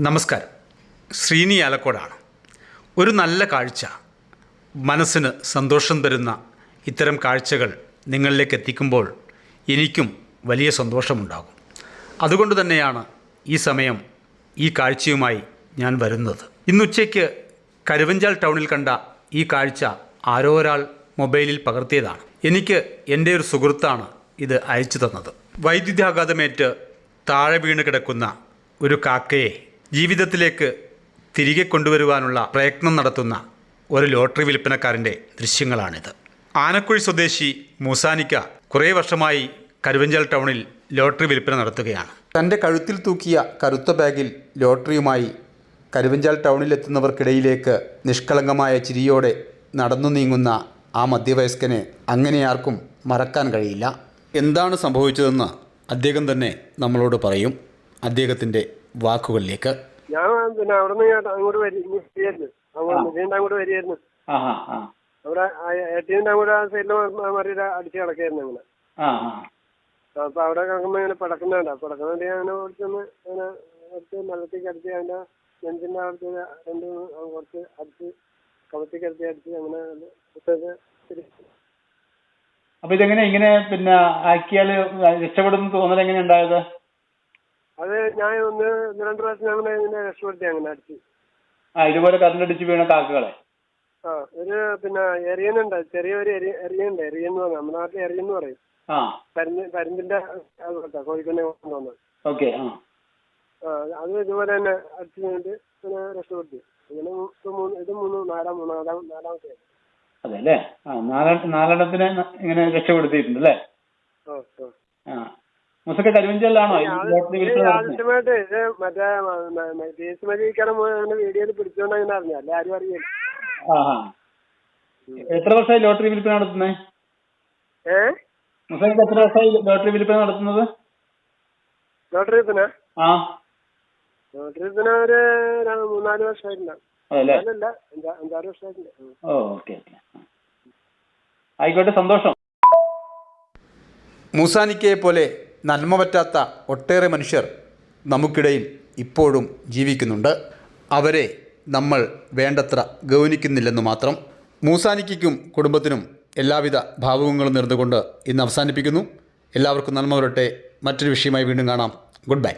നമസ്കാരം. ശ്രീനി ആലക്കോടാണ്. ഒരു നല്ല കാഴ്ച, മനസ്സിന് സന്തോഷം തരുന്ന ഇത്തരം കാഴ്ചകൾ നിങ്ങളിലേക്ക് എത്തിക്കുമ്പോൾ എനിക്കും വലിയ സന്തോഷമുണ്ടാകും. അതുകൊണ്ട് തന്നെയാണ് ഈ സമയം ഈ കാഴ്ചയുമായി ഞാൻ വരുന്നത്. ഇന്നുച്ചയ്ക്ക് കരുവഞ്ചാൽ ടൗണിൽ കണ്ട ഈ കാഴ്ച ആരോ ഒരാൾ മൊബൈലിൽ പകർത്തിയതാണ്. എനിക്ക് എൻ്റെ ഒരു സുഹൃത്താണ് ഇത് അയച്ചു തന്നത്. വൈദ്യുതാഘാതമേറ്റ് താഴെ വീണ് കിടക്കുന്ന ഒരു കാക്കയെ ജീവിതത്തിലേക്ക് തിരികെ കൊണ്ടുവരുവാനുള്ള പ്രയത്നം നടത്തുന്ന ഒരു ലോട്ടറി വിൽപ്പനക്കാരൻ്റെ ദൃശ്യങ്ങളാണിത്. ആനക്കുഴി സ്വദേശി മൂസാനിക്ക കുറേ വർഷമായി കരുവഞ്ചാൽ ടൗണിൽ ലോട്ടറി വിൽപ്പന നടത്തുകയാണ്. തൻ്റെ കഴുത്തിൽ തൂക്കിയ കറുത്ത ബാഗിൽ ലോട്ടറിയുമായി കരുവഞ്ചാൽ ടൗണിലെത്തുന്നവർക്കിടയിലേക്ക് നിഷ്കളങ്കമായ ചിരിയോടെ നടന്നു നീങ്ങുന്ന ആ മധ്യവയസ്കനെ അങ്ങനെ ആർക്കും മറക്കാൻ കഴിയില്ല. എന്താണ് സംഭവിച്ചതെന്ന് അദ്ദേഹം തന്നെ നമ്മളോട് പറയും. അദ്ദേഹത്തിൻ്റെ വാക്കുകളിലേക്ക്. ഞാൻ പിന്നെ അവിടെ നിന്ന് അങ്ങോട്ട് വരികയായിരുന്നു, അങ്ങോട്ട് വരികയായിരുന്നു. അവിടെ എട്ടിന്റെ അങ്ങോട്ട് ആ സൈഡിൽ മറിയിട്ട് അടിച്ച് കിടക്കായിരുന്നു അങ്ങനെ. അപ്പൊ അവിടെ കിടക്കുമ്പോ ഇങ്ങനെ പടക്കുന്നുണ്ട്. പടക്കുന്നുണ്ട് അങ്ങനെ കുറച്ചൊന്ന് അങ്ങനെ കുറച്ച് വെള്ളത്തേക്ക് അടിച്ച് അതിന്റെ നെഞ്ചിന്റെ അവിടുത്തെ രണ്ട് കുറച്ച് അടിച്ച് കവത്തേക്ക് അടിച്ച് അങ്ങനെ. അപ്പൊ ഇതെങ്ങനെ ഇങ്ങനെ പിന്നെ ആക്കിയാല് രക്ഷപ്പെടുന്ന തോന്നൽ എങ്ങനെ ഉണ്ടായത്? അത് ഞാൻ ഒന്ന് രണ്ട് പ്രാവശ്യം അങ്ങനെ ഇങ്ങനെ രക്ഷപ്പെടുത്തി അങ്ങനെ അടിച്ച്. ഇതുപോലെ കറണ്ടടിച്ച് വീണ കാക്കകളെ ഒരു പിന്നെ എറിയനുണ്ട്, ചെറിയൊരു എറിയുണ്ട്. എറിയെന്ന് പറഞ്ഞാൽ നമ്മുടെ നാട്ടിൽ എറിയെന്ന് പറയും. പരുന്തിന്റെ കോഴിക്കോട്ടെ തോന്നുന്നത്. ഓക്കെ. അത് ഇതുപോലെ തന്നെ അടിച്ചു കഴിഞ്ഞിട്ട് പിന്നെ രക്ഷപ്പെടുത്തി. ഇങ്ങനെ ഇത് നാലാമത്തെ. അതെ അല്ലേ? നാലെണ്ണത്തിനെ ഇങ്ങനെ രക്ഷപ്പെടുത്തിയിട്ടുണ്ടല്ലേ? മുസക്ക കരുവഞ്ചാലാണോ ആദ്യമായിട്ട് ഇത് മറ്റേ ദേശീയക്കാരൻ വീഡിയോയിൽ പിടിച്ചോണ്ട് അങ്ങനെ അറിഞ്ഞു, അല്ലെ ആരും അറിയില്ല. എത്ര വർഷമായി ലോട്ടറി വിൽപ്പന നടത്തുന്നത്? മുസക്ക എത്ര വർഷമായി ലോട്ടറി വിൽപ്പന നടത്തുന്നത്? ലോട്ടറി വിൽപ്പന ഒരു 3-4 വർഷമായിട്ടില്ല. അല്ല 5-6 വർഷമായിട്ടില്ല. ഓക്കെ, ആയിക്കോട്ടെ, സന്തോഷം. മൂസാനിക്കയെ പോലെ നന്മ പറ്റാത്ത ഒട്ടേറെ മനുഷ്യർ നമുക്കിടയിൽ ഇപ്പോഴും ജീവിക്കുന്നുണ്ട്. അവരെ നമ്മൾ വേണ്ടത്ര ഗൗനിക്കുന്നില്ലെന്ന് മാത്രം. മൂസാനിക്കും കുടുംബത്തിനും എല്ലാവിധ ഭാവുകങ്ങളും നേർന്നുകൊണ്ട് ഇന്ന് അവസാനിപ്പിക്കുന്നു. എല്ലാവർക്കും നന്മ വരട്ടെ. മറ്റൊരു വിഷയമായി വീണ്ടും കാണാം. Good bye.